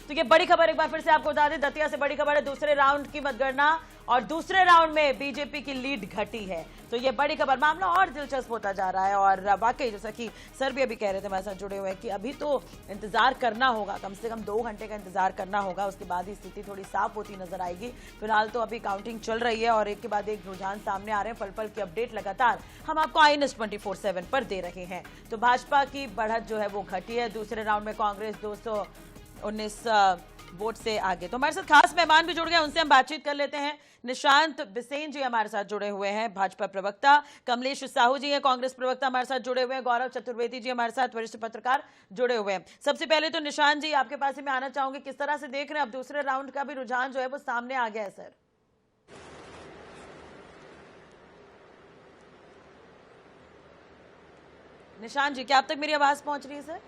तो ये बड़ी खबर एक बार फिर से आपको बता दें, दतिया से बड़ी खबर है, दूसरे राउंड की मतगणना और दूसरे राउंड में बीजेपी की लीड घटी है। तो ये बड़ी खबर, मामला और दिलचस्प होता जा रहा है। और वाकई जैसा कि सर भी अभी कह रहे थे, हमारे साथ जुड़े हुए हैं, कि अभी तो इंतजार करना होगा, कम से कम 2 घंटे का इंतजार करना होगा, उसके बाद ही स्थिति थोड़ी साफ होती नजर आएगी। फिलहाल तो अभी काउंटिंग चल रही है और एक के बाद एक रुझान सामने आ रहे हैं। पल पल की अपडेट लगातार हम आपको INS 24/7 पर दे रहे हैं। तो भाजपा की बढ़त जो है वो घटी है। दूसरे राउंड में कांग्रेस 219 वोट से आगे। तो हमारे साथ खास मेहमान भी जुड़ गए, उनसे हम बातचीत कर लेते हैं। निशांत बिसेन जी हमारे साथ जुड़े हुए हैं, भाजपा प्रवक्ता। कमलेश साहू जी हैं, कांग्रेस प्रवक्ता, हमारे साथ जुड़े हुए हैं। गौरव चतुर्वेदी जी हमारे साथ, वरिष्ठ पत्रकार, जुड़े हुए हैं। सबसे पहले तो निशांत जी, आपके पास ही मैं आना चाहूंगी, किस तरह से देख रहे हैं अब दूसरे राउंड का भी रुझान जो है वो सामने आ गया है सर? निशांत जी, क्या अब तक मेरी आवाज पहुंच रही है सर?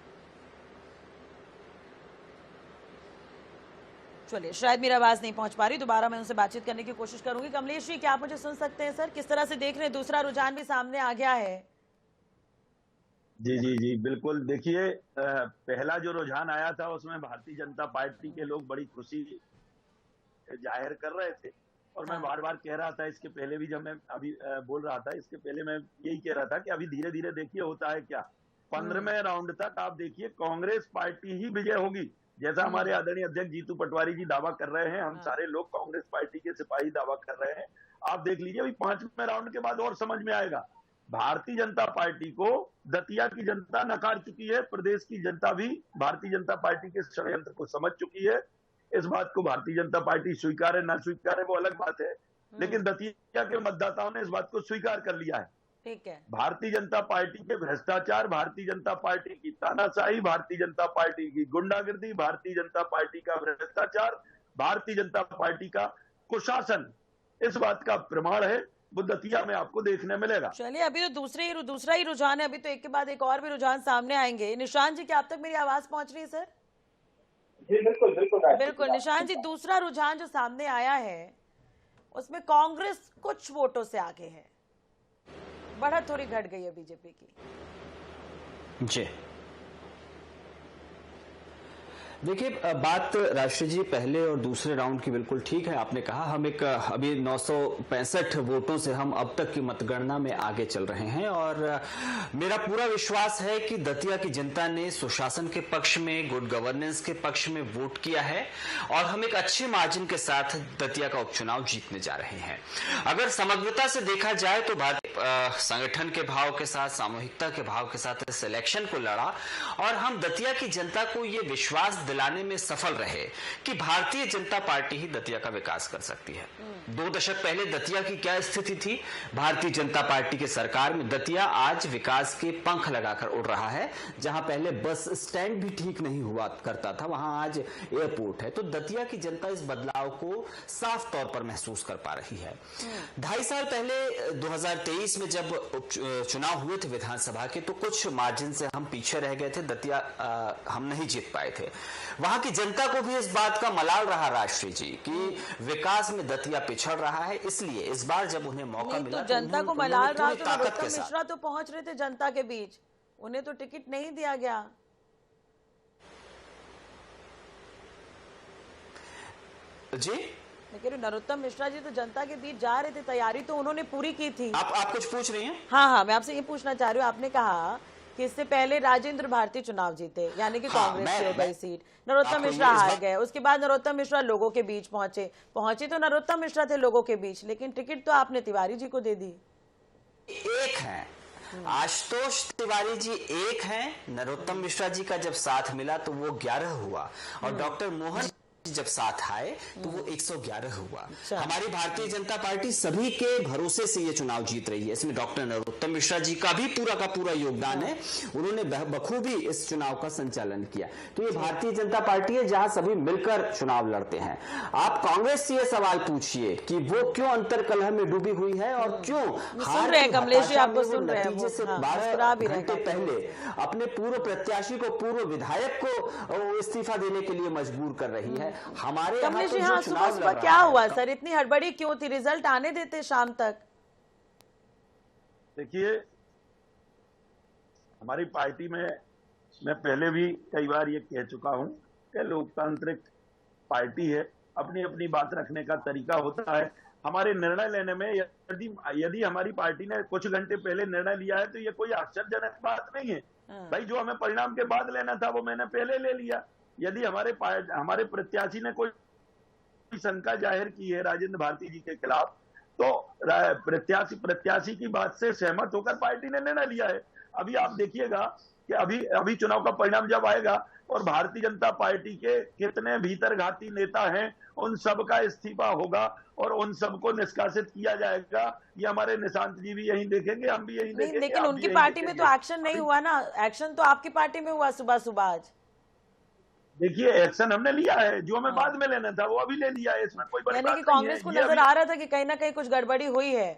चलिए, शायद मेरी आवाज नहीं पहुंच पा रही, दोबारा मैं उनसे बातचीत करने की कोशिश करूंगी। कमलेश जी, क्या आप मुझे सुन सकते हैं सर? किस तरह से देख रहे हैं, दूसरा रुझान भी सामने आ गया है? जी जी जी बिल्कुल। देखिए, पहला जो रुझान आया था उसमें भारतीय जनता पार्टी के लोग बड़ी खुशी जाहिर कर रहे थे और मैं बार बार कह रहा था, इसके पहले भी जब मैं अभी बोल रहा था, इसके पहले मैं यही कह रहा था कि अभी धीरे धीरे देखिए होता है क्या। 15वें राउंड तक आप देखिए कांग्रेस पार्टी ही विजय होगी, जैसा हमारे आदरणीय अध्यक्ष जीतू पटवारी जी दावा कर रहे हैं। हम सारे लोग कांग्रेस पार्टी के सिपाही दावा कर रहे हैं। आप देख लीजिए, अभी 5वें राउंड के बाद और समझ में आएगा। भारतीय जनता पार्टी को दतिया की जनता नकार चुकी है, प्रदेश की जनता भी भारतीय जनता पार्टी के षड्यंत्र को समझ चुकी है। इस बात को भारतीय जनता पार्टी स्वीकार है ना स्वीकार है वो अलग बात है, लेकिन दतिया के मतदाताओं ने इस बात को स्वीकार कर लिया है। ठीक है। भारतीय जनता पार्टी के भ्रष्टाचार, भारतीय जनता पार्टी की तानाशाही, भारतीय जनता पार्टी की गुंडागिर्दी, भारतीय जनता पार्टी का भ्रष्टाचार, भारतीय जनता पार्टी का कुशासन, इस बात का प्रमाण है, वो दतिया में आपको देखने मिलेगा। चलिए, अभी तो दूसरा ही रुझान है, अभी तो एक के बाद एक और भी रुझान सामने आएंगे। निशांत जी, क्या अब तक मेरी आवाज पहुंच रही है सर? जी बिल्कुल बिल्कुल बिल्कुल निशांत जी, दूसरा रुझान जो सामने आया है उसमें कांग्रेस कुछ वोटों से आगे है, बढ़त थोड़ी घट गई है बीजेपी की। जी देखिए, बात राष्ट्रीय जी पहले और दूसरे राउंड की बिल्कुल ठीक है। आपने कहा हम एक अभी 965 वोटों से हम अब तक की मतगणना में आगे चल रहे हैं और मेरा पूरा विश्वास है कि दतिया की जनता ने सुशासन के पक्ष में, गुड गवर्नेंस के पक्ष में वोट किया है और हम एक अच्छे मार्जिन के साथ दतिया का उपचुनाव जीतने जा रहे हैं। अगर समग्रता से देखा जाए तो भारतीय संगठन के भाव के साथ, सामूहिकता के भाव के साथ इस इलेक्शन को लड़ा और हम दतिया की जनता को ये विश्वास दिलाने में सफल रहे कि भारतीय जनता पार्टी ही दतिया का विकास कर सकती है। 2 दशक पहले दतिया की क्या स्थिति थी? भारतीय जनता पार्टी के सरकार में दतिया आज विकास के पंख लगाकर उड़ रहा है। जहां पहले बस स्टैंड भी ठीक नहीं हुआ करता था, वहां आज एयरपोर्ट है। तो दतिया की जनता इस बदलाव को साफ तौर पर महसूस कर पा रही है। 2.5 साल पहले 2023 में जब चुनाव हुए थे विधानसभा के, तो कुछ मार्जिन से हम पीछे रह गए थे, दतिया हम नहीं जीत पाए थे। वहां की जनता को भी इस बात का मलाल रहा राष्ट्रीय जी कि विकास में दतिया पिछड़ रहा है। इसलिए इस बार जब उन्हें मौका मिला तो जनता को मलाल रहा, तो नरोत्तम मिश्रा तो पहुंच रहे थे जनता के बीच, उन्हें तो टिकट नहीं दिया गया। जी मैं कह रही हूँ, नरोत्तम मिश्रा जी तो जनता के बीच जा रहे थे, तैयारी तो उन्होंने पूरी की थी। आप कुछ पूछ रही हैं? हाँ, मैं आपसे ये पूछना चाह रही हूँ, आपने कहा कि इससे पहले राजेंद्र भारती चुनाव जीते, यानी कि कांग्रेस की हो गई सीट, नरोत्तम मिश्रा हार गए। उसके बाद नरोत्तम मिश्रा लोगों के बीच पहुंचे तो नरोत्तम मिश्रा थे लोगों के बीच, लेकिन टिकट तो आपने तिवारी जी को दे दी। एक है आशुतोष तिवारी जी, एक है नरोत्तम मिश्रा जी का जब साथ मिला तो वो 11 हुआ और डॉक्टर मोहन जब साथ आए तो वो 111 हुआ। हमारी भारतीय जनता पार्टी सभी के भरोसे से ये चुनाव जीत रही है। इसमें डॉक्टर नरोत्तम मिश्रा जी का भी पूरा का पूरा योगदान है, उन्होंने बखूबी इस चुनाव का संचालन किया। तो ये भारतीय जनता पार्टी है जहां सभी मिलकर चुनाव लड़ते हैं। आप कांग्रेस से ये सवाल पूछिए कि वो क्यों अंतरकलह में डूबी हुई है और क्यों हार के नतीजे से 12 घंटे पहले अपने पूर्व प्रत्याशी को, पूर्व विधायक को इस्तीफा देने के लिए मजबूर कर रही है। हमारे कमलेश जी, हाँ, सुबह क्या हुआ सर, इतनी हड़बड़ी क्यों थी? रिजल्ट आने देते शाम तक। देखिए, हमारी पार्टी में मैं पहले भी कई बार ये कह चुका हूं है, लोकतांत्रिक पार्टी है, अपनी अपनी बात रखने का तरीका होता है। हमारे निर्णय लेने में यदि हमारी पार्टी ने कुछ घंटे पहले निर्णय लिया है तो ये कोई आश्चर्यजनक बात नहीं है। भाई जो हमें परिणाम के बाद लेना था वो मैंने पहले ले लिया। यदि हमारे प्रत्याशी ने कोई शंका जाहिर की है राजेंद्र भारती जी के खिलाफ, तो प्रत्याशी की बात से सहमत होकर पार्टी ने निर्णय लिया है। अभी आप देखिएगा कि अभी चुनाव का परिणाम जब आएगा और भारतीय जनता पार्टी के कितने भीतरघाती नेता हैं, उन सब का इस्तीफा होगा और उन सबको निष्कासित किया जाएगा। ये हमारे निशांत जी भी यही देखेंगे, हम भी यही देखेंगे। लेकिन उनकी पार्टी में तो एक्शन नहीं हुआ ना, एक्शन तो आपकी पार्टी में हुआ सुबह सुबह आज। देखिए एक्शन हमने लिया है, जो हमें बाद में लेना था वो अभी ले लिया है, इसमें कोई बड़ी बात नहीं है। कांग्रेस को नजर आ रहा था कि कहीं ना कहीं कुछ गड़बड़ी हुई है।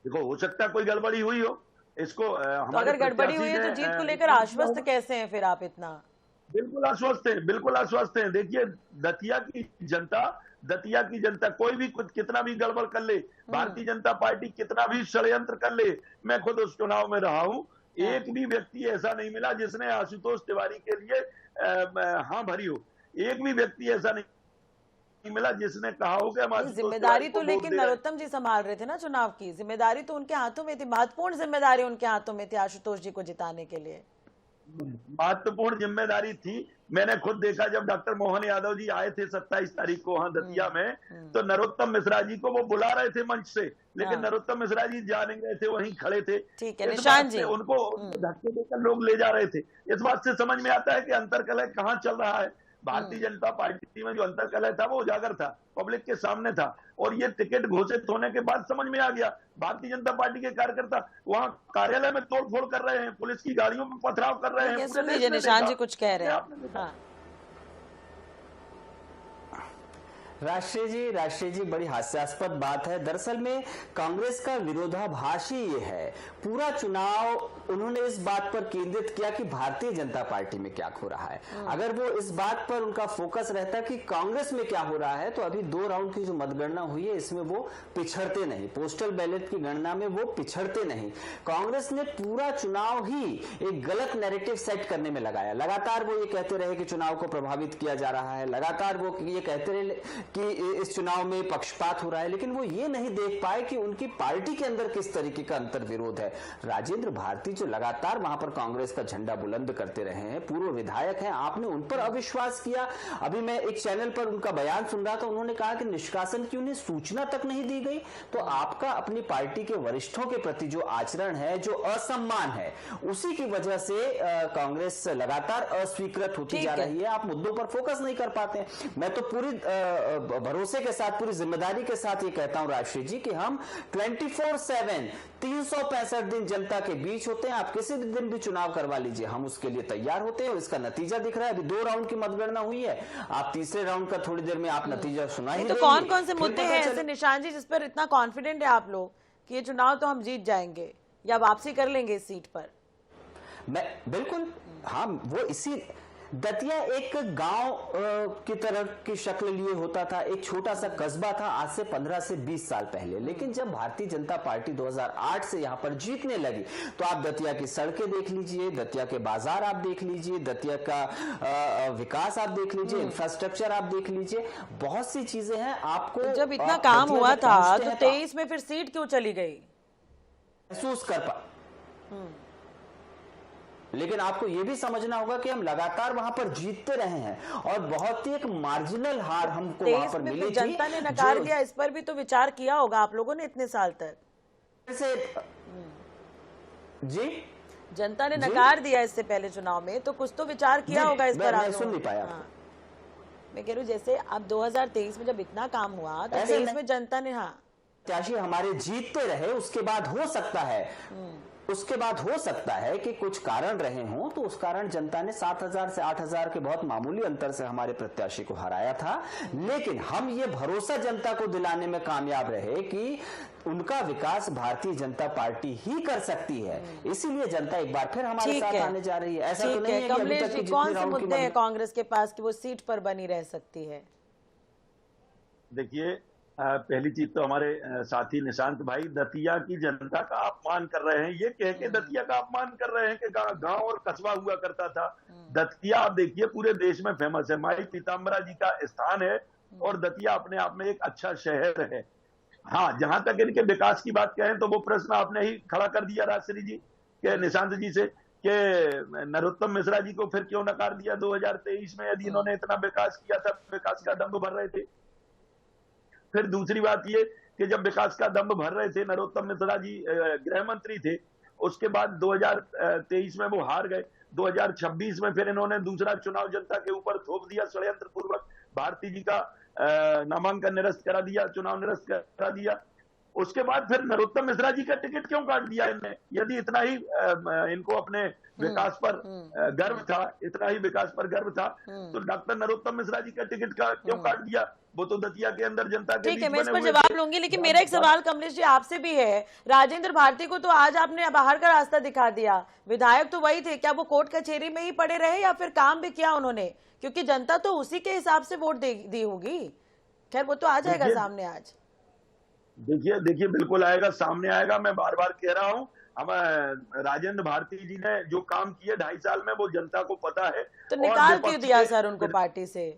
देखो हो सकता है कोई गड़बड़ी हुई हो, इसको तो अगर गड़बड़ी हुई है तो जीत को लेकर आश्वस्त कैसे हैं फिर आप इतना? बिल्कुल आश्वस्त हैं, बिल्कुल आश्वस्त हैं। देखिए दतिया की जनता कोई भी कुछ कितना भी गड़बड़ कर ले, भारतीय जनता पार्टी कितना भी षड्यंत्र कर ले, मैं खुद उस चुनाव में रहा हूं, एक भी व्यक्ति ऐसा नहीं मिला जिसने आशुतोष तिवारी के लिए हाँ भरी हो। एक भी व्यक्ति ऐसा नहीं मिला जिसने कहा हो कि हमारी जिम्मेदारी तो लेकिन नरोत्तम जी संभाल रहे थे ना चुनाव की, जिम्मेदारी तो उनके हाथों में थी, महत्वपूर्ण जिम्मेदारी उनके हाथों में थी आशुतोष जी को जिताने के लिए। महत्वपूर्ण जिम्मेदारी थी। मैंने खुद देखा जब डॉक्टर मोहन यादव जी आए थे 27 तारीख को वहां दतिया में, तो नरोत्तम मिश्रा जी को वो बुला रहे थे मंच से, लेकिन नरोत्तम मिश्रा जी जा नहीं गए थे, वहीं खड़े थे। ठीक है निशांत जी, उनको धक्के देकर लोग ले जा रहे थे। इस बात से समझ में आता है कि अंतरकलह कहाँ चल रहा है। भारतीय जनता पार्टी में जो अंतरकलह था वो उजागर था, पब्लिक के सामने था, और ये टिकट घोषित होने के बाद समझ में आ गया। भारतीय जनता पार्टी के कार्यकर्ता वहां कार्यालय में तोड़फोड़ कर रहे हैं, पुलिस की गाड़ियों में पथराव कर रहे हैं। सुन लीजिए निशांत जी कुछ कह रहे हैं। हाँ। राष्ट्रीय जी बड़ी हास्यास्पद बात है। दरअसल में कांग्रेस का विरोधाभास ही ये है, पूरा चुनाव उन्होंने इस बात पर केंद्रित किया कि भारतीय जनता पार्टी में क्या हो रहा है। अगर वो इस बात पर उनका फोकस रहता कि कांग्रेस में क्या हो रहा है, तो अभी 2 राउंड की जो मतगणना हुई है इसमें वो पिछड़ते नहीं, पोस्टल बैलेट की गणना में वो पिछड़ते नहीं। कांग्रेस ने पूरा चुनाव ही एक गलत नैरेटिव सेट करने में लगाया। लगातार वो ये कहते रहे कि चुनाव को प्रभावित किया जा रहा है, लगातार वो ये कहते रहे कि इस चुनाव में पक्षपात हो रहा है, लेकिन वो ये नहीं देख पाए कि उनकी पार्टी के अंदर किस तरीके का अंतर विरोध है। राजेंद्र भारती जो लगातार वहां पर कांग्रेस का झंडा बुलंद करते रहे हैं, पूर्व विधायक हैं, आपने उन पर अविश्वास किया। अभी मैं एक चैनल पर उनका बयान सुन रहा था, उन्होंने कहा कि निष्कासन की उन्हें सूचना तक नहीं दी गई। तो आपका अपनी पार्टी के वरिष्ठों के प्रति जो आचरण है, जो असम्मान है, उसी की वजह से कांग्रेस लगातार अस्वीकृत होती जा रही है। आप मुद्दों पर फोकस नहीं कर पाते। मैं तो पूरी भरोसे के साथ, पूरी जिम्मेदारी के साथ ये कहता हूं राष्ट्रीय जी कि हम 24/7 365 दिन जनता के बीच होते हैं। आप किसी भी दिन भी चुनाव करवा लीजिए, हम उसके लिए तैयार होते हैं, और इसका नतीजा दिख रहा है। अभी 2 राउंड की मतगणना हुई है, आप तीसरे राउंड का थोड़ी देर में आप नतीजा सुना ही तो कौन कौन से मुद्दे हैं ऐसे निशांत जी जिस पर इतना कॉन्फिडेंट है आप लोग कि ये चुनाव तो हम जीत जाएंगे या वापसी कर लेंगे इस सीट पर? मैं बिल्कुल, हाँ, वो इसी दतिया एक गांव की तरह की शक्ल लिए होता था, एक छोटा सा कस्बा था आज से 15 से 20 साल पहले। लेकिन जब भारतीय जनता पार्टी 2008 से यहां पर जीतने लगी, तो आप दतिया की सड़कें देख लीजिए, दतिया के बाजार आप देख लीजिए, दतिया का विकास आप देख लीजिए, इंफ्रास्ट्रक्चर आप देख लीजिए, बहुत सी चीजें हैं। आपको जब इतना काम हुआ था तो 23 में फिर सीट क्यों चली गई? महसूस कर पा, लेकिन आपको यह भी समझना होगा कि हम लगातार वहां पर जीतते रहे हैं, और बहुत ही एक मार्जिनल हार हमको वहां पर मिली थी। जनता ने नकार दिया, इस पर भी तो विचार किया होगा आप लोगों ने इतने साल तक। जी, जनता ने नकार दिया इससे पहले चुनाव में, तो कुछ तो विचार किया होगा इस पर। मैं सुन नहीं पाया। मैं कह रही हूँ जैसे अब 2023 में जब इतना काम हुआ तो 23 में जनता ने, हाँ, प्रत्याशी हमारे जीतते रहे, उसके बाद हो सकता है कि कुछ कारण रहे हों, तो उस कारण जनता ने 7,000 से 8,000 के बहुत मामूली अंतर से हमारे प्रत्याशी को हराया था। लेकिन हम ये भरोसा जनता को दिलाने में कामयाब रहे कि उनका विकास भारतीय जनता पार्टी ही कर सकती है, इसीलिए जनता एक बार फिर हमारे साथ आने जा रही है। ऐसा तो नहीं है कि अभी तक की कौन से मुद्दे हैं कांग्रेस के पास कि वो सीट पर बनी रह सकती है? देखिए, पहली चीज तो हमारे साथी निशांत भाई दतिया की जनता का अपमान कर रहे हैं, ये कह के दतिया का अपमान कर रहे हैं कि गांव और कस्बा हुआ करता था। दतिया आप देखिए पूरे देश में फेमस है, माई पीताम्बरा जी का स्थान है और दतिया अपने आप में एक अच्छा शहर है। हाँ, जहां तक इनके विकास की बात कहें तो वो प्रश्न आपने ही खड़ा कर दिया राजश्री जी के निशांत जी से कि नरोत्तम मिश्रा जी को फिर क्यों नकार दिया 2023 में, यदि इन्होंने इतना विकास किया था, विकास का दम्भ भर रहे थे। फिर दूसरी बात ये कि जब विकास का दम्भ भर रहे थे, नरोत्तम मिश्रा जी गृह मंत्री थे, उसके बाद 2023 में वो हार गए। 2026 में फिर इन्होंने दूसरा चुनाव जनता के ऊपर थोप दिया, षड्यंत्र पूर्वक भारती जी का नामांकन निरस्त करा दिया, चुनाव निरस्त करा दिया। उसके बाद फिर नरोत्तम मिश्रा जी का टिकट क्यों काट दिया इनने? यदि इतना ही इनको अपने विकास पर गर्व था, इतना ही विकास पर गर्व था, तो डॉक्टर नरोत्तम मिश्रा जी का टिकट क्यों काट दिया? वो तो दतिया के अंदर जनता के ठीक है, बीच मैं इस बने पर हुए जवाब थे। लूंगी, लेकिन मेरा एक सवाल कमलेश जी आपसे भी है। राजेंद्र भारती को तो आज आपने बाहर का रास्ता दिखा दिया, विधायक तो वही थे, क्या वो कोर्ट कचहरी में ही पड़े रहे या फिर काम भी किया उन्होंने? क्योंकि जनता तो उसी के हिसाब से वोट दी होगी। खैर वो तो आ जाएगा सामने आज। देखिए बिल्कुल आएगा, सामने आएगा। मैं बार बार कह रहा हूँ, हम राजेंद्र भारती जी ने जो काम किए 2.5 साल में वो जनता को पता है। तो निकाल क्यों दिया सर उनको पार्टी से?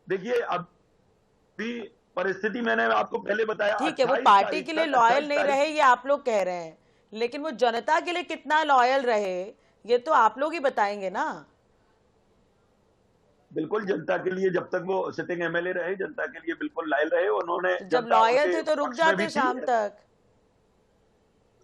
देखिए अभी परिस्थिति मैंने आपको पहले बताया, ठीक है, वो पार्टी के लिए लॉयल नहीं रहे ये आप लोग कह रहे हैं, लेकिन वो जनता के लिए कितना लॉयल रहे ये तो आप लोग ही बताएंगे ना। बिल्कुल जनता के लिए, जब तक वो सिटिंग एमएलए रहे, जनता के लिए बिल्कुल लॉयल रहे उन्होंने। जब लॉयल थे तो रुक जाते शाम तक।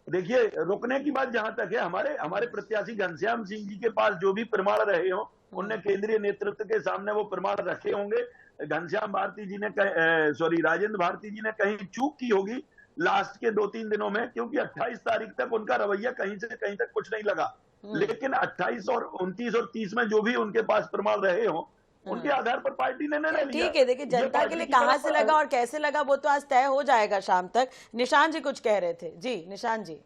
देखिए रुकने की बात जहां तक है, हमारे प्रत्याशी घनश्याम सिंह जी के पास जो भी प्रमाण रहे हो, उनने केंद्रीय नेतृत्व के सामने वो प्रमाण रखे होंगे। घनश्याम भारती जी ने राजेंद्र भारती जी ने कहीं चूक की होगी लास्ट के 2-3 दिनों में, क्योंकि 28 तारीख तक उनका रवैया कहीं से कहीं तक कुछ नहीं लगा। लेकिन 28 और 29 और 30 में जो भी उनके पास प्रमाण रहे हो, उनके आधार पर पार्टी ने निर्णय लिया। ठीक है, देखिए जनता के लिए कहां से लगा और कैसे लगा वो तो आज तय हो जाएगा शाम तक। निशान जी कुछ कह रहे थे। जी निशान जी।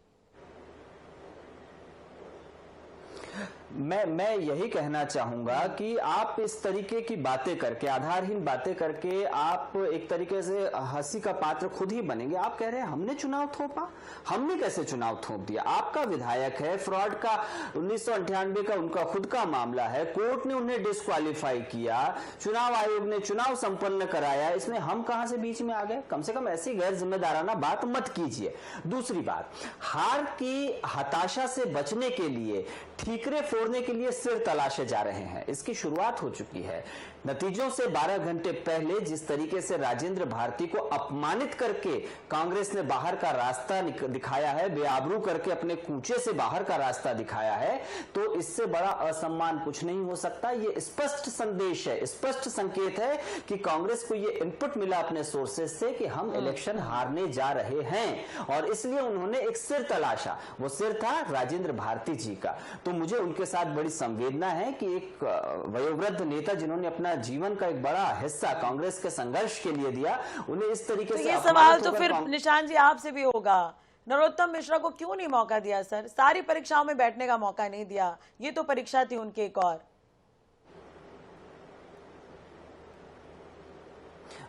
मैं यही कहना चाहूंगा कि आप इस तरीके की बातें करके, आधारहीन बातें करके, आप एक तरीके से हंसी का पात्र खुद ही बनेंगे। आप कह रहे हैं हमने चुनाव थोपा, हमने कैसे चुनाव थोप दिया? आपका विधायक है, फ्रॉड का 1998 का उनका खुद का मामला है, कोर्ट ने उन्हें डिस्क्वालीफाई किया, चुनाव आयोग ने चुनाव संपन्न कराया, इसमें हम कहां से बीच में आ गए? कम से कम ऐसी गैर जिम्मेदाराना बात मत कीजिए। दूसरी बात, हार की हताशा से बचने के लिए, ठीकरे फोड़ने के लिए सिर तलाशे जा रहे हैं, इसकी शुरुआत हो चुकी है। नतीजों से 12 घंटे पहले जिस तरीके से राजेंद्र भारती को अपमानित करके कांग्रेस ने बाहर का रास्ता दिखाया है, बेआबरू करके अपने कूचे से बाहर का रास्ता दिखाया है, तो इससे बड़ा असम्मान कुछ नहीं हो सकता। ये स्पष्ट संदेश है, स्पष्ट संकेत है कि कांग्रेस को ये इनपुट मिला अपने सोर्सेज से कि हम इलेक्शन हारने जा रहे हैं, और इसलिए उन्होंने एक सिर तलाशा। वो सिर था राजेंद्र भारती जी का। तो मुझे उनके साथ बड़ी संवेदना है कि एक वयोवृद्ध नेता जिन्होंने अपना जीवन का एक बड़ा हिस्सा कांग्रेस के संघर्ष के लिए दिया, उन्हें इस तरीके से ये सवाल तो फिर निशान जी आपसे भी होगा, नरोत्तम मिश्रा को क्यों नहीं मौका दिया सर? सारी परीक्षाओं में बैठने का मौका नहीं दिया, ये तो परीक्षा थी उनकी एक और।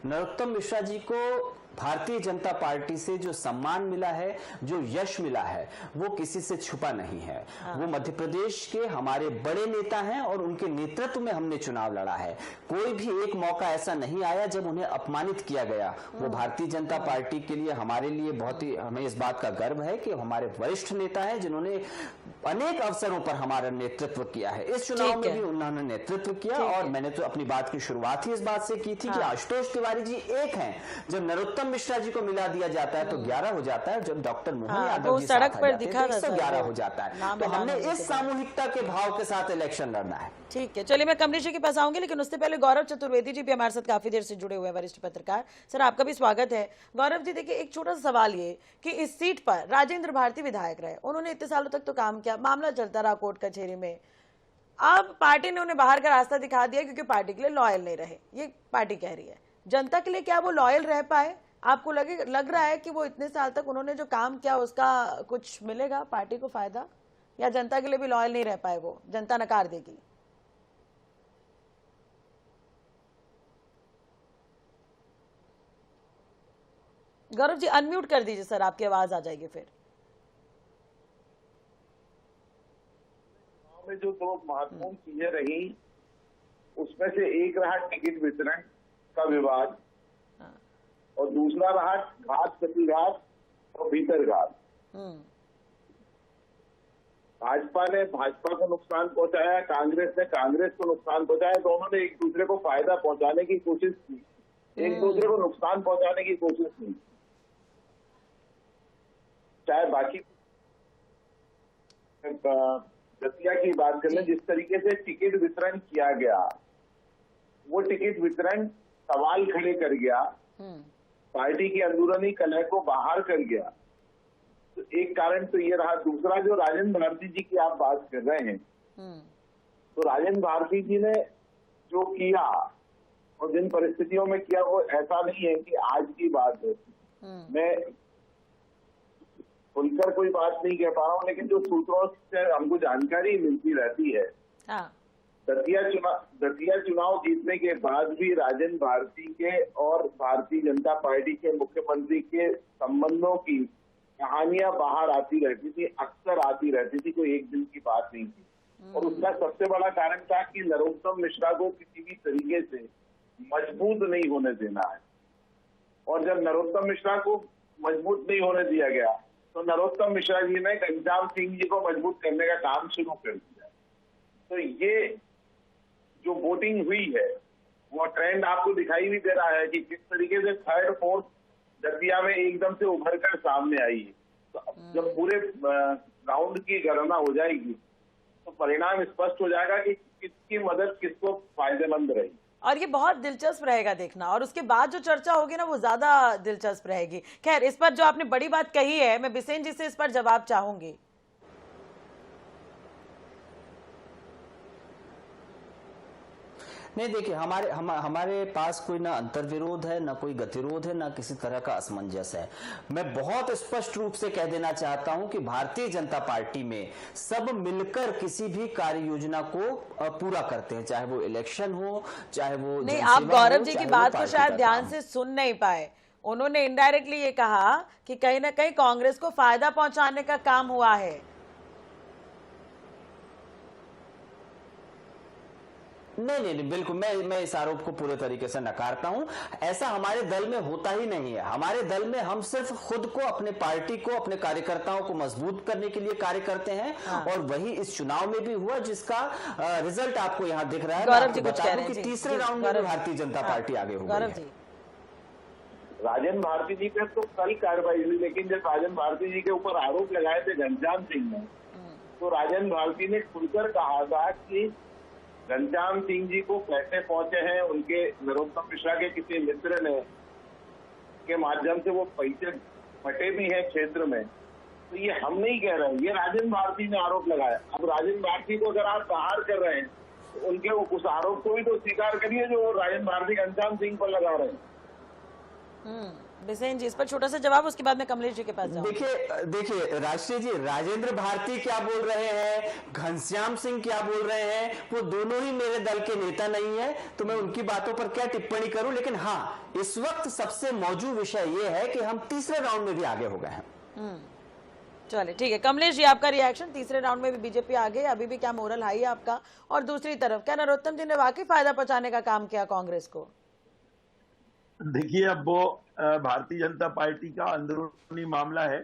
नरोत्तम मिश्रा जी को भारतीय जनता पार्टी से जो सम्मान मिला है, जो यश मिला है, वो किसी से छुपा नहीं है। वो मध्य प्रदेश के हमारे बड़े नेता हैं और उनके नेतृत्व में हमने चुनाव लड़ा है। कोई भी एक मौका ऐसा नहीं आया जब उन्हें अपमानित किया गया। वो भारतीय जनता पार्टी के लिए, हमारे लिए बहुत ही, हमें इस बात का गर्व है कि हमारे वरिष्ठ नेता हैं जिन्होंने अनेक अवसरों पर हमारा नेतृत्व किया है। इस चुनाव में भी उन्होंने नेतृत्व किया, और मैंने तो अपनी बात की शुरुआत ही इस बात से की थी कि आशुतोष तिवारी जी एक हैं। जब नरोत्तम मिश्रा जी को मिला दिया जाता है तो 11 हो जाता है, जब डॉक्टर मोहन यादव जी सड़क पर दिखा तो 111 हो जाता है। तो हमने इस सामूहिकता के भाव के साथ इलेक्शन लड़ना है। ठीक है, चलिए मैं कमलेश जी के पास आऊंगी, लेकिन उससे पहले गौरव चतुर्वेदी जी भी हमारे साथ काफी देर से जुड़े हुए हैं, वरिष्ठ पत्रकार। सर आपका भी स्वागत है। गौरव जी देखिए, एक छोटा सा सवाल ये कि इस सीट पर राजेंद्र भारती विधायक रहे, उन्होंने इतने सालों तक तो काम किया, मामला चलता रहा कोर्ट कचहरी में, अब पार्टी ने उन्हें बाहर का रास्ता दिखा दिया क्योंकि पार्टी के लिए लॉयल नहीं रहे, ये पार्टी कह रही है। जनता के लिए क्या वो लॉयल रह पाए? आपको लग रहा है कि वो इतने साल तक उन्होंने जो काम किया उसका कुछ मिलेगा पार्टी को फायदा, या जनता के लिए भी लॉयल नहीं रह पाए, वो जनता नकार देगी? गौरव जी अनम्यूट कर दीजिए सर, आपकी आवाज आ जाएगी फिर। में जो दो महत्वपूर्ण चीजें रही, उसमें से एक रहा टिकट वितरण का विवाद और दूसरा रहा घात प्रतिघात और भीतर घात। भाजपा ने भाजपा को नुकसान पहुंचाया, कांग्रेस ने कांग्रेस को नुकसान पहुंचाया। दोनों ने एक दूसरे को फायदा पहुंचाने की कोशिश की, एक दूसरे को नुकसान पहुंचाने की कोशिश की। चाहे बाकी दतिया की बात कर लें, जिस तरीके से टिकट वितरण किया गया, वो टिकट वितरण सवाल खड़े कर गया, पार्टी की अंदरूनी कलह को बाहर कर गया। तो एक कारण तो ये रहा। दूसरा, जो राजेंद्र भारती जी की आप बात कर रहे हैं, तो राजेंद्र भारती जी ने जो किया और जिन परिस्थितियों में किया, वो ऐसा नहीं है कि आज की बात है। मैं खुलकर कोई बात नहीं कह पा रहा हूँ, लेकिन जो सूत्रों से हमको जानकारी मिलती रहती है, दतिया चुनाव जीतने के बाद भी राजेंद्र भारती के और भारतीय जनता पार्टी के मुख्यमंत्री के संबंधों की कहानियां बाहर आती रहती थी, अक्सर आती रहती थी, कोई एक दिन की बात नहीं थी। और उसका सबसे बड़ा कारण था कि नरोत्तम मिश्रा को किसी भी तरीके से मजबूत नहीं होने देना है। और जब नरोत्तम मिश्रा को मजबूत नहीं होने दिया गया, तो नरोत्तम मिश्रा जी ने घनश्याम सिंह जी को मजबूत करने का काम शुरू कर दिया। तो ये जो वोटिंग हुई है, वो ट्रेंड आपको दिखाई भी दे रहा है कि किस तरीके से थर्ड फोर्थ दतिया में एकदम से उभर कर सामने आई है। तो जब पूरे राउंड की गणना हो जाएगी, तो परिणाम स्पष्ट हो जाएगा कि किसकी मदद किसको फायदेमंद रही। और ये बहुत दिलचस्प रहेगा देखना, और उसके बाद जो चर्चा होगी ना, वो ज्यादा दिलचस्प रहेगी। खैर, इस पर जो आपने बड़ी बात कही है, मैं बिसेन जी से इस पर जवाब चाहूंगी। नहीं, देखिए, हमारे पास कोई ना अंतर्विरोध है, ना कोई गतिरोध है, ना किसी तरह का असमंजस है। मैं बहुत स्पष्ट रूप से कह देना चाहता हूं कि भारतीय जनता पार्टी में सब मिलकर किसी भी कार्य योजना को पूरा करते हैं, चाहे वो इलेक्शन हो, चाहे वो नहीं। आप गौरव जी की बात को शायद ध्यान से सुन नहीं पाए। उन्होंने इनडायरेक्टली ये कहा कि कहीं ना कहीं कांग्रेस को फायदा पहुंचाने का काम हुआ है। नहीं, बिल्कुल मैं इस आरोप को पूरे तरीके से नकारता हूं। ऐसा हमारे दल में होता ही नहीं है। हमारे दल में हम सिर्फ खुद को, अपने पार्टी को, अपने कार्यकर्ताओं को मजबूत करने के लिए कार्य करते हैं। और वही इस चुनाव में भी हुआ, जिसका रिजल्ट आपको यहां दिख रहा है। गौरव जी कुछ कह रहे हैं कि तीसरे राउंड में भारतीय जनता पार्टी आगे हो गई है। राजेंद्र भारती जी पे तो कल कार्रवाई हुई, लेकिन जब राजेंद्र भारती जी के ऊपर आरोप लगाए थे घनश्याम सिंह ने, तो राजेंद्र भारती ने खुलकर कहा था कि घनश्याम सिंह जी को कैसे पहुंचे हैं, उनके नरोत्तम मिश्रा के किसी मित्र ने के माध्यम से वो पैसे फटे भी हैं क्षेत्र में। तो ये हम नहीं कह रहे हैं, ये राजेंद्र भारती ने आरोप लगाया। अब राजेंद्र भारती को अगर आप बाहर कर रहे हैं, तो उनके उस आरोप को भी तो स्वीकार करिए जो राजेंद्र भारती घनश्याम सिंह पर लगा रहे हैं। बिसेन जी, इस पर छोटा सा जवाब, उसके बाद में कमलेश जी के पास जाऊं। देखिए राष्ट्रीय जी, राजेंद्र भारती क्या बोल रहे हैं, घनश्याम सिंह क्या बोल रहे हैं, वो दोनों ही मेरे दल के नेता नहीं है, तो मैं उनकी बातों पर क्या टिप्पणी करूं। लेकिन हाँ, इस वक्त सबसे मौजूद विषय ये है कि हम तीसरे राउंड में भी आगे हो गए हैं। चलिए ठीक है, कमलेश जी आपका रिएक्शन। तीसरे राउंड में भी बीजेपी आगे, अभी भी क्या मोरल हाई है आपका? और दूसरी तरफ क्या नरोत्तम जी ने वाकई फायदा पहुंचाने का काम किया कांग्रेस को? देखिए, अब वो भारतीय जनता पार्टी का अंदरूनी मामला है।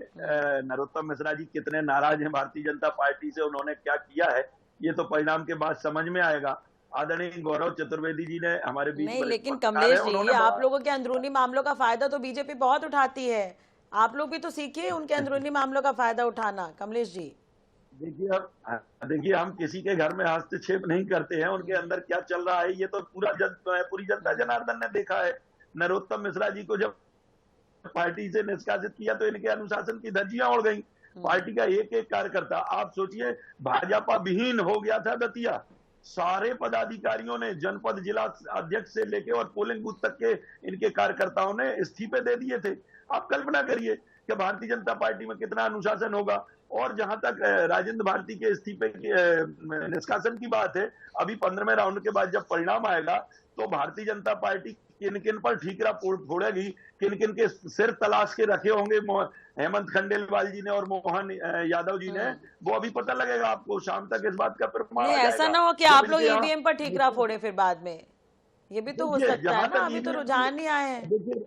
नरोत्तम मिश्रा जी कितने नाराज हैं भारतीय जनता पार्टी से, उन्होंने क्या किया है, ये तो परिणाम के बाद समझ में आएगा। आदरणीय गौरव चतुर्वेदी जी ने हमारे बीच नहीं, लेकिन कमलेश जी, आप लोगों के अंदरूनी मामलों का फायदा तो बीजेपी बहुत उठाती है। आप लोग भी तो सीखिए उनके अंदरूनी मामलों का फायदा उठाना। कमलेश जी देखिए, हम किसी के घर में हस्तक्षेप नहीं करते हैं। उनके अंदर क्या चल रहा है, ये तो पूरी जनता जनार्दन ने देखा है। नरोत्तम मिश्रा जी को जब पार्टी से निष्कासित किया, तो इनके अनुशासन की धज्जियां उड़ गई। पार्टी का एक एक कार्यकर्ता, आप सोचिए, भाजपा विहीन हो गया था दतिया। सारे पदाधिकारियों ने, जनपद जिला अध्यक्ष से लेके और पोलिंग बूथ तक के इनके कार्यकर्ताओं ने इस्तीफे दे दिए थे। आप कल्पना करिए कि भारतीय जनता पार्टी में कितना अनुशासन होगा। और जहां तक राजेंद्र भारती के इस्तीफे के निष्कासन की बात है, अभी 15वें राउंड के बाद जब परिणाम आएगा, तो भारतीय जनता पार्टी किन किन पर ठीकरा फोड़ेगी, किन किन के सिर तलाश के रखे होंगे हेमंत खंडेलवाल जी ने और मोहन यादव जी ने, वो अभी पता लगेगा आपको। शाम तक इस बात का प्रमाण आ ऐसा जाएगा। ना हो कि आप लोग ईवीएम पर ठीकरा फोड़े फिर बाद में, ये भी तो हो सकता है ना। अभी तो रुझान नहीं आए हैं। देखिए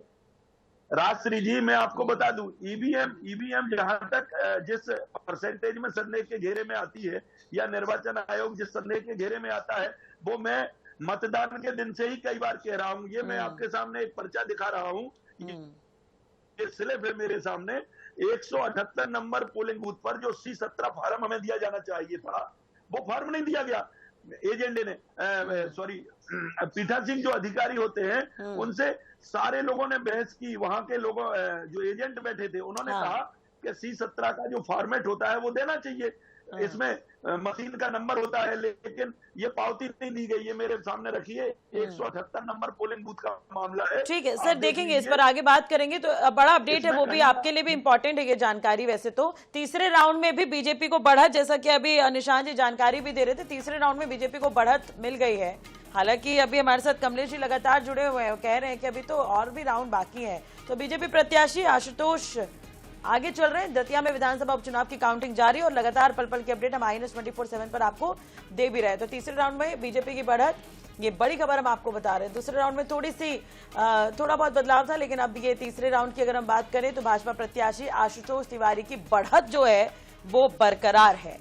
राजश्री जी, मैं आपको बता दूं, ईवीएम जहां तक जिस परसेंटेज में संदेह के घेरे में आती है, या निर्वाचन आयोग जिस संदेह के घेरे में आता है, वो मैं मतदान के दिन से ही कई बार कह रहा हूं। ये मैं आपके सामने एक पर्चा दिखा रहा हूं, ये स्लिप है मेरे सामने। 178 नंबर पोलिंग बूथ पर जो C17 फार्म हमें दिया जाना चाहिए था, वो फार्म नहीं दिया गया एजेंडे ने, सॉरी पीठासीन जो अधिकारी होते हैं उनसे सारे लोगों ने बहस की। वहां के लोगों जो एजेंट बैठे थे उन्होंने कहा कि C17 का जो फॉर्मेट होता है वो देना चाहिए, इसमें मशीन का नंबर होता है, लेकिन ये पावती नहीं दी गई। ये मेरे सामने रखिए, 178 नंबर पोलिंग बूथ का मामला है। ठीक है सर, देखेंगे इस पर, आगे बात करेंगे। तो बड़ा अपडेट है, वो भी आपके लिए भी इंपॉर्टेंट है ये जानकारी। वैसे तो तीसरे राउंड में भी बीजेपी को बढ़त, जैसा कि अभी निशांत जी जानकारी भी दे रहे थे, तीसरे राउंड में बीजेपी को बढ़त मिल गई है। हालांकि अभी हमारे साथ कमलेश जी लगातार जुड़े हुए हैं, कह रहे हैं कि अभी तो और भी राउंड बाकी है। तो बीजेपी प्रत्याशी आशुतोष आगे चल रहे हैं। दतिया में विधानसभा उपचुनाव की काउंटिंग जारी और लगातार पल पल की अपडेट हम INS24/7 पर आपको दे भी रहे। तो तीसरे राउंड में बीजेपी की बढ़त, ये बड़ी खबर हम आपको बता रहे हैं। दूसरे राउंड में थोड़ा बहुत बदलाव था, लेकिन अब ये तीसरे राउंड की अगर हम बात करें तो भाजपा प्रत्याशी आशुतोष तिवारी की बढ़त जो है वो बरकरार है।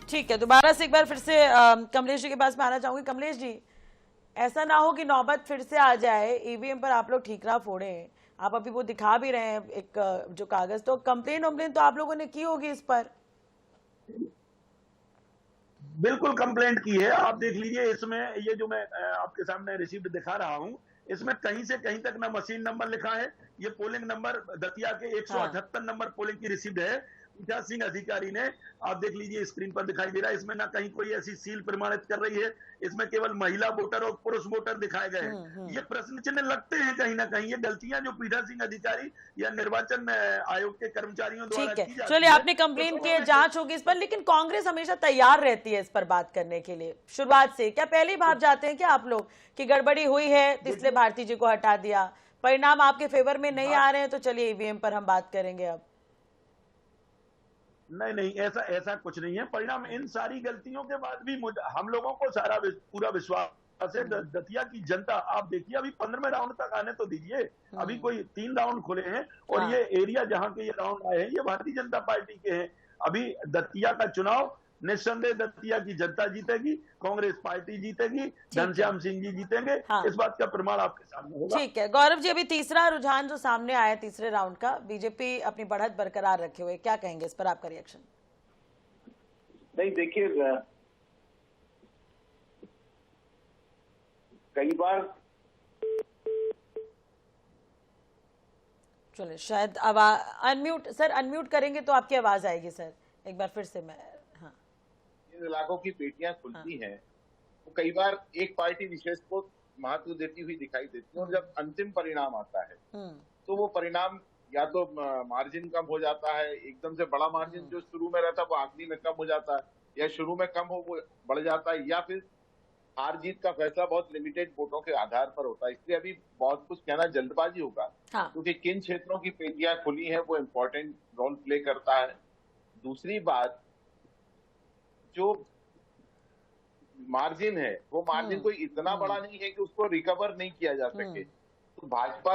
ठीक है, दोबारा से एक बार फिर से कमलेश जी के पास में आना चाहूंगी। कमलेश जी, ऐसा ना हो कि नौबत फिर से आ जाए, ईवीएम पर आप लोग ठीकरा फोड़े। आप अभी वो दिखा भी रहे हैं एक जो कागज, तो कंप्लेन तो आप लोगों ने की होगी इस पर? बिल्कुल कंप्लेंट की है। आप देख लीजिए, इसमें ये जो मैं आपके सामने रिसीप्ट दिखा रहा हूं, इसमें कहीं से कहीं तक ना मशीन नंबर लिखा है। ये पोलिंग नंबर दतिया के 178 नंबर पोलिंग की रिसीप्ट है, पीठासीन अधिकारी ने। आप देख लीजिए, स्क्रीन पर दिखाई दे रहा है। इसमें ना कहीं कोई ऐसी सील प्रमाणित कर रही है, इसमें केवल महिला वोटर और पुरुष वोटर दिखाए गए हैं। ये प्रश्न चिन्ह लगते हैं कहीं ना कहीं। ये गलतियां जो पीठासीन अधिकारी या निर्वाचन आयोग के कर्मचारियों द्वारा की जाती है। चलिए, आपने कंप्लेन की है, जांच होगी इस पर, लेकिन कांग्रेस हमेशा तैयार रहती है इस पर बात करने के लिए शुरुआत से। क्या पहले ही भाप जाते हैं क्या आप लोग कि गड़बड़ी हुई है इसलिए भारती जी को हटा दिया, परिणाम आपके फेवर में नहीं आ रहे हैं, तो चलिए ईवीएम पर हम बात करेंगे अब? नहीं, ऐसा कुछ नहीं है। परिणाम इन सारी गलतियों के बाद भी हम लोगों को सारा पूरा विश्वास है। दतिया की जनता, आप देखिए, अभी 15वें राउंड तक आने तो दीजिए। अभी कोई 3 राउंड खुले हैं और ये एरिया जहां के ये राउंड आए हैं, ये भारतीय जनता पार्टी के हैं। अभी दतिया का चुनाव निस्संदेह दतिया की जनता जीतेगी, कांग्रेस पार्टी जीतेगी, घनश्याम सिंह जी जीतेंगे। इस बात का प्रमाण आपके सामने होगा। ठीक है गौरव जी, अभी तीसरा रुझान जो सामने आया तीसरे राउंड का, बीजेपी अपनी बढ़त बरकरार रखे हुए, क्या कहेंगे इस पर, आपका रिएक्शन? नहीं, देखिए, कई बार चलिए शायद अब अनम्यूट करेंगे तो आपकी आवाज आएगी सर, एक बार फिर से। मैं इलाकों की पेटियां खुलती हैं, तो कई बार एक पार्टी विशेष को महत्व देती हुई दिखाई देती है, और जब अंतिम परिणाम आता है तो वो परिणाम या तो मार्जिन कम हो जाता है, एकदम से बड़ा मार्जिन जो शुरू में रहता है वो आखिरी में कम हो जाता है, या शुरू में कम हो वो बढ़ जाता है, या फिर हार जीत का फैसला बहुत लिमिटेड वोटों के आधार पर होता है। इसलिए अभी बहुत कुछ कहना जल्दबाजी होगा, क्योंकि किन क्षेत्रों की पेटियां खुली हैं वो इम्पोर्टेंट रोल प्ले करता है। दूसरी बात, जो मार्जिन है वो मार्जिन कोई इतना बड़ा नहीं है कि उसको रिकवर नहीं किया जा सके। तो भाजपा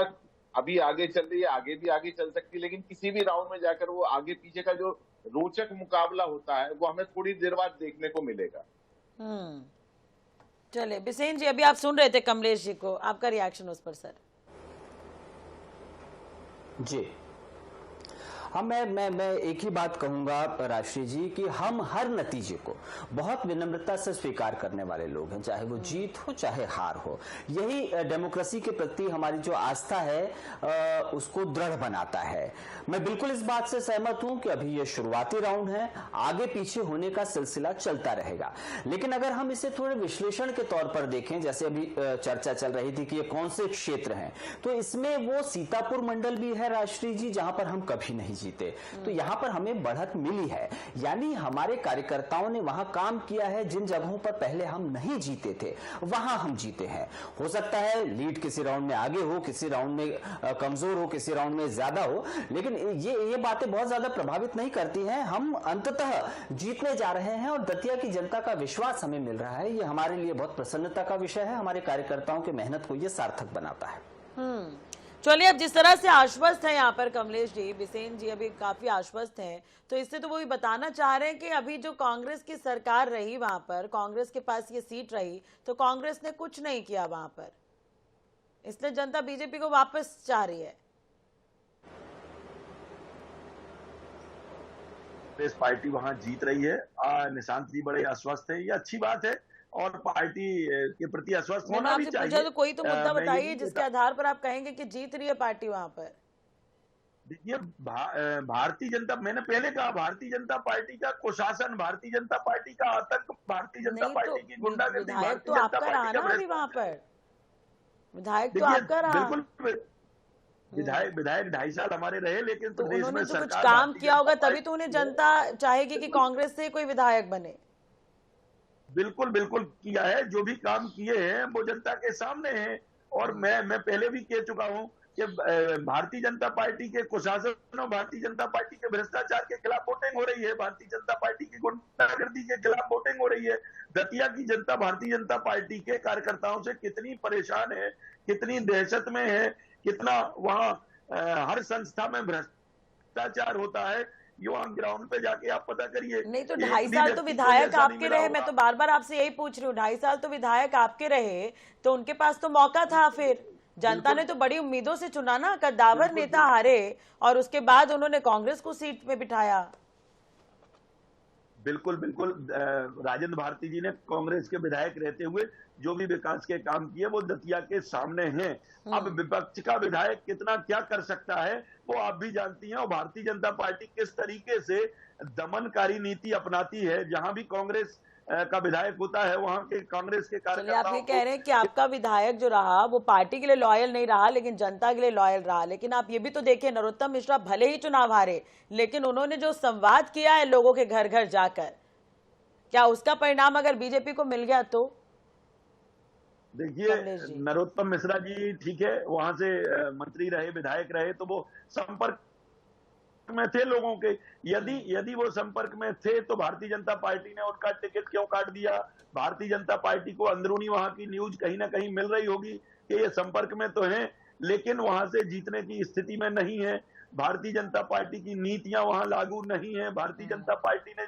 अभी आगे चल रही है, आगे भी आगे चल सकती है, लेकिन किसी भी राउंड में जाकर वो आगे पीछे का जो रोचक मुकाबला होता है वो हमें थोड़ी देर बाद देखने को मिलेगा। चलिए बिसेन जी, अभी आप सुन रहे थे कमलेश जी को, आपका रिएक्शन उस पर सर? जी हाँ, मैं एक ही बात कहूंगा राष्ट्रीय जी कि हम हर नतीजे को बहुत विनम्रता से स्वीकार करने वाले लोग हैं, चाहे वो जीत हो चाहे हार हो। यही डेमोक्रेसी के प्रति हमारी जो आस्था है उसको दृढ़ बनाता है। मैं बिल्कुल इस बात से सहमत हूं कि अभी ये शुरुआती राउंड है, आगे पीछे होने का सिलसिला चलता रहेगा। लेकिन अगर हम इसे थोड़े विश्लेषण के तौर पर देखें, जैसे अभी चर्चा चल रही थी कि ये कौन से क्षेत्र हैं, तो इसमें वो सीतापुर मंडल भी है राष्ट्रीय जी, जहां पर हम कभी नहीं जीते। तो यहाँ पर हमें बढ़त मिली है, यानी हमारे कार्यकर्ताओं ने वहां काम किया है। जिन जगहों पर पहले हम नहीं जीते थे वहां हम जीते हैं। हो सकता है लीड किसी राउंड में आगे हो, किसी राउंड में कमजोर हो, किसी राउंड में ज्यादा हो, लेकिन ये बातें बहुत ज्यादा प्रभावित नहीं करती हैं। हम अंततः जीतने जा रहे हैं और दतिया की जनता का विश्वास हमें मिल रहा है। ये हमारे लिए बहुत प्रसन्नता का विषय है। हमारे कार्यकर्ताओं की मेहनत को ये सार्थक बनाता है। चलिए, अब जिस तरह से आश्वस्त है यहाँ पर कमलेश जी, बिसेन जी अभी काफी आश्वस्त हैं, तो इससे तो वो भी बताना चाह रहे हैं कि अभी जो कांग्रेस की सरकार रही, वहां पर कांग्रेस के पास ये सीट रही, तो कांग्रेस ने कुछ नहीं किया वहां पर, इसलिए जनता बीजेपी को वापस चाह रही है। कांग्रेस पार्टी वहां जीत रही है। निशांत जी बड़े आश्वस्त है, ये अच्छी बात है और पार्टी के प्रति आश्वस्त होना भी चाहिए। पूछा तो कोई तो मुद्दा बताइए जिसके आधार पर आप कहेंगे कि जीत रही है पार्टी वहां पर। देखिए, भारतीय जनता, मैंने पहले कहा, भारतीय जनता पार्टी का कुशासन, भारतीय जनता पार्टी का आतंक, भारतीय जनता पार्टी की गुंडागर्दी, विधायक तो आपका रहा ना अभी वहां पर, विधायक तो आपका रहा। बिल्कुल, विधायक 2.5 साल हमारे रहे, लेकिन तो प्रदेश उन्होंने में जो कुछ सरकार काम किया होगा तभी तो उन्हें जनता चाहेगी कि कांग्रेस से कोई विधायक बने। बिल्कुल बिल्कुल किया है। जो भी काम किए हैं वो जनता के सामने हैं। और मैं पहले भी कह चुका हूं कि भारतीय जनता पार्टी के कुशासन और भारतीय जनता पार्टी के भ्रष्टाचार के खिलाफ वोटिंग हो रही है, भारतीय जनता पार्टी की गुंडागर्दी के खिलाफ वोटिंग हो रही है। दतिया की जनता भारतीय जनता पार्टी के कार्यकर्ताओं से कितनी परेशान है, कितनी दहशत में है, कितना वहां हर संस्था में भ्रष्टाचार होता है, ये वहां ग्राउंड पे जाके आप पता करिए। नहीं तो 2.5 साल तो विधायक आपके रहे, मैं तो बार बार आपसे यही पूछ रही हूँ, 2.5 साल तो विधायक आपके रहे, तो उनके पास तो मौका था। फिर जनता ने तो बड़ी उम्मीदों से चुना ना, कद्दावर नेता हारे और उसके बाद उन्होंने कांग्रेस को सीट में बिठाया। बिल्कुल बिल्कुल, राजेंद्र भारती जी ने कांग्रेस के विधायक रहते हुए जो भी विकास के काम किए वो दतिया के सामने हैं। अब विपक्ष का विधायक कितना क्या कर सकता है वो आप भी जानती हैं। और भारतीय जनता पार्टी किस तरीके से दमनकारी नीति अपनाती है, जहां भी कांग्रेस का विधायक होता है वहां के कांग्रेस के कार्यकर्ताओं। आप ये कह रहे हैं कि आपका विधायक जो रहा वो पार्टी के लिए लॉयल नहीं रहा लेकिन जनता के लिए लॉयल रहा। लेकिन आप ये भी तो देखिए, नरोत्तम मिश्रा भले ही चुनाव हारे लेकिन उन्होंने जो संवाद किया है लोगों के घर घर जाकर, क्या उसका परिणाम अगर बीजेपी को मिल गया तो? देखिए, नरोत्तम मिश्रा जी ठीक है, वहां से मंत्री रहे, विधायक रहे, तो वो संपर्क में थे लोगों के। यदि वो संपर्क में थे तो भारतीय जनता पार्टी ने उनका टिकट क्यों काट दिया? भारतीय जनता पार्टी को अंदरूनी वहां की न्यूज कहीं ना कहीं मिल रही होगी कि ये संपर्क में तो हैं लेकिन वहां से जीतने की स्थिति में नहीं है। भारतीय जनता पार्टी की नीतियां वहां लागू नहीं है। भारतीय जनता पार्टी ने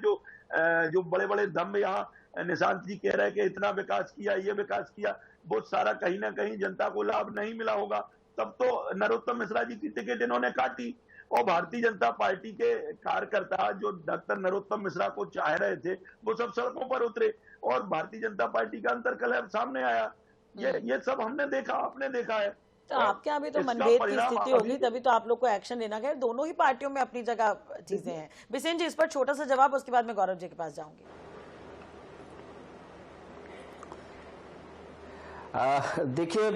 जो बड़े बड़े दम यहाँ निशांत जी कह रहे हैं कि इतना विकास किया, ये विकास किया, वो सारा कहीं ना कहीं जनता को लाभ नहीं मिला होगा। तब तो नरोत्तम मिश्रा जी की टिकट इन्होंने काटी और भारतीय जनता पार्टी के कार्यकर्ता जो डॉक्टर नरोत्तम मिश्रा को चाह रहे थे वो सब सड़कों पर उतरे और भारतीय जनता पार्टी का अंतर्कलह सामने आया। ये सब हमने देखा, आपने देखा है। तो आपके यहाँ भी तो मनभेद की स्थिति होगी, तभी तो आप लोग को एक्शन लेना है। दोनों ही पार्टियों में अपनी जगह चीजें हैं। बिसेन जी, इस पर छोटा सा जवाब, उसके बाद मैं गौरव जी के पास जाऊंगी। देखिए,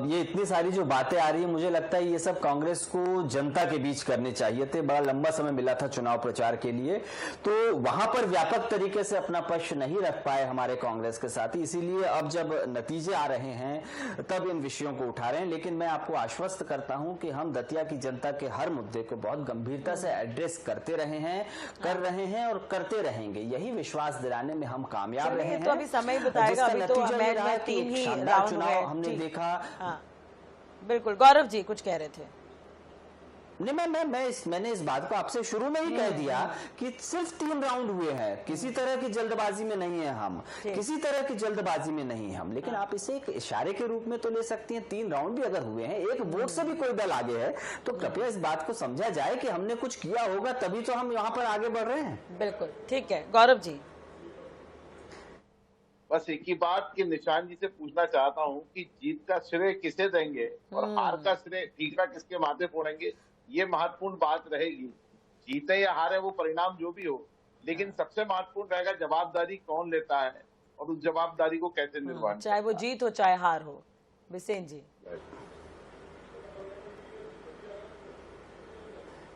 ये इतनी सारी जो बातें आ रही है, मुझे लगता है ये सब कांग्रेस को जनता के बीच करने चाहिए थे। बड़ा लंबा समय मिला था चुनाव प्रचार के लिए, तो वहां पर व्यापक तरीके से अपना पक्ष नहीं रख पाए हमारे कांग्रेस के साथी। इसीलिए अब जब नतीजे आ रहे हैं तब इन विषयों को उठा रहे हैं। लेकिन मैं आपको आश्वस्त करता हूं कि हम दतिया की जनता के हर मुद्दे को बहुत गंभीरता से एड्रेस करते रहे हैं, कर रहे हैं और करते रहेंगे। यही विश्वास दिलाने में हम कामयाब रहे हैं। तो अभी समय बताएगा, अभी तो तीन ही चुनाव हमने देखा। हाँ, बिल्कुल। गौरव जी कुछ कह रहे थे। नहीं, मैंने इस बात को आपसे शुरू में ही कह दिया कि सिर्फ 3 राउंड हुए हैं, किसी तरह की जल्दबाजी में नहीं है हम, किसी तरह की जल्दबाजी में नहीं है हम। लेकिन आप इसे एक इशारे के रूप में तो ले सकती हैं। 3 राउंड भी अगर हुए हैं, एक वोट से भी कोई दल आगे है, तो कृपया इस बात को समझा जाए कि हमने कुछ किया होगा तभी तो हम यहाँ पर आगे बढ़ रहे हैं। बिल्कुल ठीक है। गौरव जी, बस एक ही बात कि निशान जी से पूछना चाहता हूं कि जीत का श्रेय किसे देंगे और हार का श्रेय ठीकरा किसके माथे फोड़ेंगे, ये महत्वपूर्ण बात रहेगी। जीते या हारे वो परिणाम जो भी हो, लेकिन सबसे महत्वपूर्ण रहेगा जवाबदारी कौन लेता है और उस जवाबदारी को कैसे निर्वहन, चाहे वो जीत हो चाहे हार हो। बिसेन जी,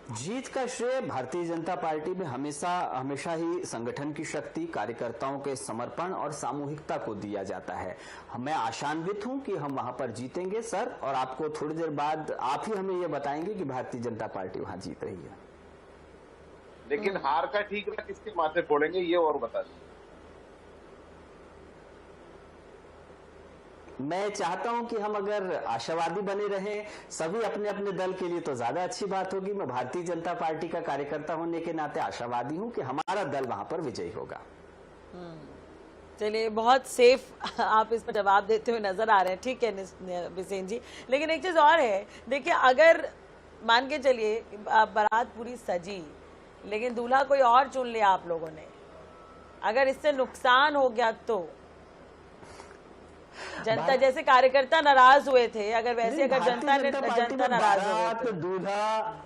जीत का श्रेय भारतीय जनता पार्टी में हमेशा ही संगठन की शक्ति, कार्यकर्ताओं के समर्पण और सामूहिकता को दिया जाता है। मैं आशान्वित हूं कि हम वहां पर जीतेंगे सर, और आपको थोड़ी देर बाद आप ही हमें ये बताएंगे कि भारतीय जनता पार्टी वहां जीत रही है। लेकिन हार का ठीकरा किसके माथे फोड़ेंगे ये और बता दीजिए। मैं चाहता हूं कि हम अगर आशावादी बने रहें सभी अपने अपने दल के लिए तो ज्यादा अच्छी बात होगी। मैं भारतीय जनता पार्टी का कार्यकर्ता होने के नाते आशावादी हूं कि हमारा दल वहां पर विजयी होगा। चलिए, बहुत सेफ आप इस पर जवाब देते हुए नजर आ रहे हैं। ठीक है बिसेन जी, लेकिन एक चीज और है, देखिए अगर मान के चलिए बारात पूरी सजी लेकिन दूल्हा कोई और चुन लिया आप लोगों ने, अगर इससे नुकसान हो गया तो जनता, जैसे कार्यकर्ता नाराज हुए थे, अगर वैसे अगर जनता नाराज हो गई तो दूल्हा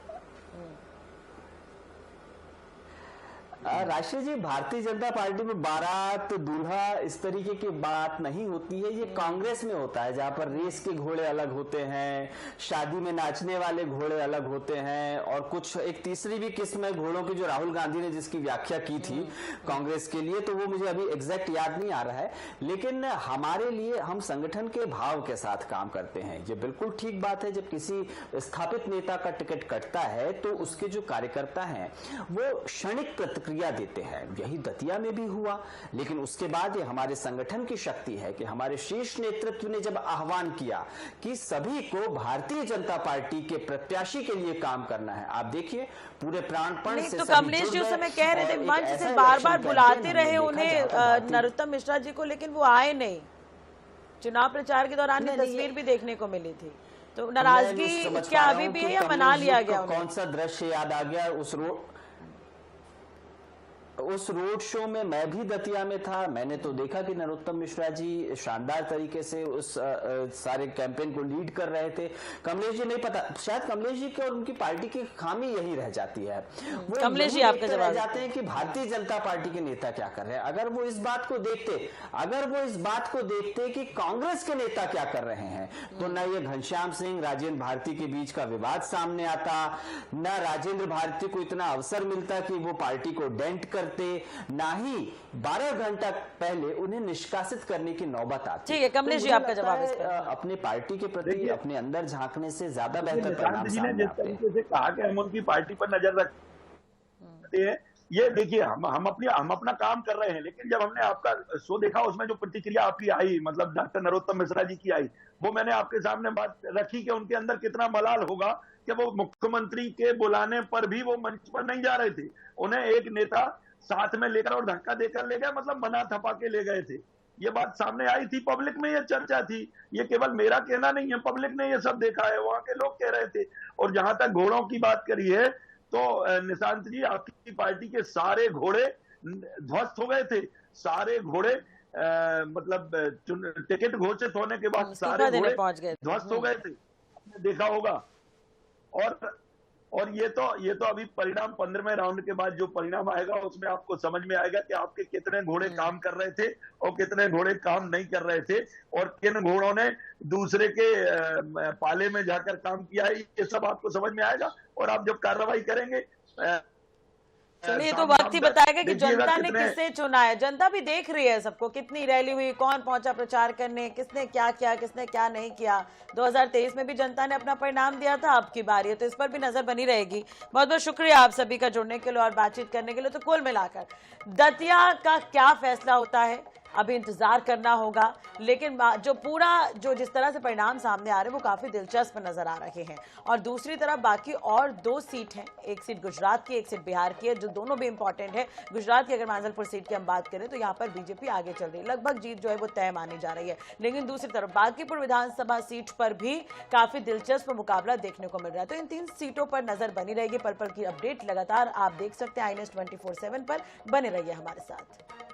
राष्ट्रीय जी, भारतीय जनता पार्टी में बारात दूल्हा इस तरीके की बात नहीं होती है। ये कांग्रेस में होता है जहां पर रेस के घोड़े अलग होते हैं, शादी में नाचने वाले घोड़े अलग होते हैं, और कुछ एक तीसरी भी किस्म है घोड़ों की जो राहुल गांधी ने जिसकी व्याख्या की थी कांग्रेस के लिए, तो वो मुझे अभी एग्जैक्ट याद नहीं आ रहा है। लेकिन हमारे लिए हम संगठन के भाव के साथ काम करते हैं। ये बिल्कुल ठीक बात है, जब किसी स्थापित नेता का टिकट कटता है तो उसके जो कार्यकर्ता हैं वो क्षणिक प्रतिक्रिया देते हैं। यही दतिया में भी हुआ, लेकिन उसके बाद ये हमारे संगठन की शक्ति है कि हमारे शीर्ष नेतृत्व ने जब आह्वान किया कि सभी को भारतीय जनता पार्टी के प्रत्याशी के लिए काम करना है, आप देखिए पूरे प्राणपण से तो कमलेश जी उस समय कह रहे थे, मंच से बार बार बुलाते रहे उन्हें नरोत्तम मिश्रा जी को, लेकिन वो आए नहीं। चुनाव प्रचार के दौरान ये तस्वीर भी देखने को मिली थी। तो नाराजगी क्या अभी भी है या मना लिया गया? कौन सा दृश्य याद आ गया? उस रोड शो में मैं भी दतिया में था। मैंने तो देखा कि नरोत्तम मिश्रा जी शानदार तरीके से उस सारे कैंपेन को लीड कर रहे थे। कमलेश जी नहीं पता, शायद कमलेश जी की और उनकी पार्टी की खामी यही रह जाती है, वो कमलेश जी आपका जवाब जाते हैं कि भारतीय जनता पार्टी के नेता क्या कर रहे हैं। अगर वो इस बात को देखते कि कांग्रेस के नेता क्या कर रहे हैं तो न ये घनश्याम सिंह राजेंद्र भारती के बीच का विवाद सामने आता, न राजेंद्र भारती को इतना अवसर मिलता कि वो पार्टी को डेंट कर, ना ही 12 घंटा पहले उन्हें निष्कासित करने की नौबत आती। ठीक है कमलेश जी, आपका जवाब इस पर। अपने पार्टी के प्रति अपने अंदर झांकने से ज्यादा बेहतर परिणाम सामने आते हैं। जिस तरीके से कहा कि हम उनकी पार्टी पर नजर रखते हैं, ये देखिए हम अपना काम कर रहे हैं, लेकिन जब हमने आपका शो देखा उसमें जो प्रतिक्रिया आपकी आई, मतलब डॉक्टर नरोत्तम मिश्रा जी की आई, वो मैंने आपके सामने बात रखी कि उनके अंदर कितना मलाल होगा कि वो मुख्यमंत्री के बुलाने पर भी वो मंच पर नहीं जा रहे थे। उन्हें एक नेता साथ में लेकर और धक्का देकर ले गए, मतलब मना थपा के ले गए थे। ये बात सामने आई थी, पब्लिक में ये चर्चा थी। ये केवल मेरा कहना नहीं है, पब्लिक ने ये सब देखा है, वहां के लोग कह रहे थे। और जहां तक घोड़ों की बात करी है तो निशांत जी, आपकी पार्टी के सारे घोड़े ध्वस्त हो गए थे। सारे घोड़े मतलब टिकट घोषित होने के बाद सारे घोड़े ध्वस्त हो गए थे, आपने देखा होगा। और ये तो अभी परिणाम 15वें राउंड के बाद जो परिणाम आएगा उसमें आपको समझ में आएगा कि आपके कितने घोड़े काम कर रहे थे और कितने घोड़े काम नहीं कर रहे थे, और किन घोड़ों ने दूसरे के पाले में जाकर काम किया है, ये सब आपको समझ में आएगा। और आप जब कार्रवाई करेंगे, चलिए तो वक्त ही बताएगा कि जनता ने किसे चुना है। जनता भी देख रही है सबको, कितनी रैली हुई, कौन पहुंचा प्रचार करने, किसने क्या किया, किसने क्या नहीं किया। 2023 में भी जनता ने अपना परिणाम दिया था, अब की बारी है, तो इस पर भी नजर बनी रहेगी। बहुत बहुत शुक्रिया आप सभी का जुड़ने के लिए और बातचीत करने के लिए। तो कुल मिलाकर दतिया का क्या फैसला होता है अभी इंतजार करना होगा, लेकिन जो जिस तरह से परिणाम सामने आ रहे हैं वो काफी दिलचस्प नजर आ रहे हैं। और दूसरी तरफ बाकी और 2 सीट हैं, एक सीट गुजरात की, एक सीट बिहार की है, जो दोनों भी इंपॉर्टेंट है। गुजरात की अगर मांजलपुर सीट की हम बात करें तो यहाँ पर बीजेपी आगे चल रही है, लगभग जीत जो है वो तय मानी जा रही है। लेकिन दूसरी तरफ बांकीपुर विधानसभा सीट पर भी काफी दिलचस्प मुकाबला देखने को मिल रहा है। तो इन 3 सीटों पर नजर बनी रहेगी। पल पल की अपडेट लगातार आप देख सकते हैं INS 24/7 पर। बने रहिए हमारे साथ।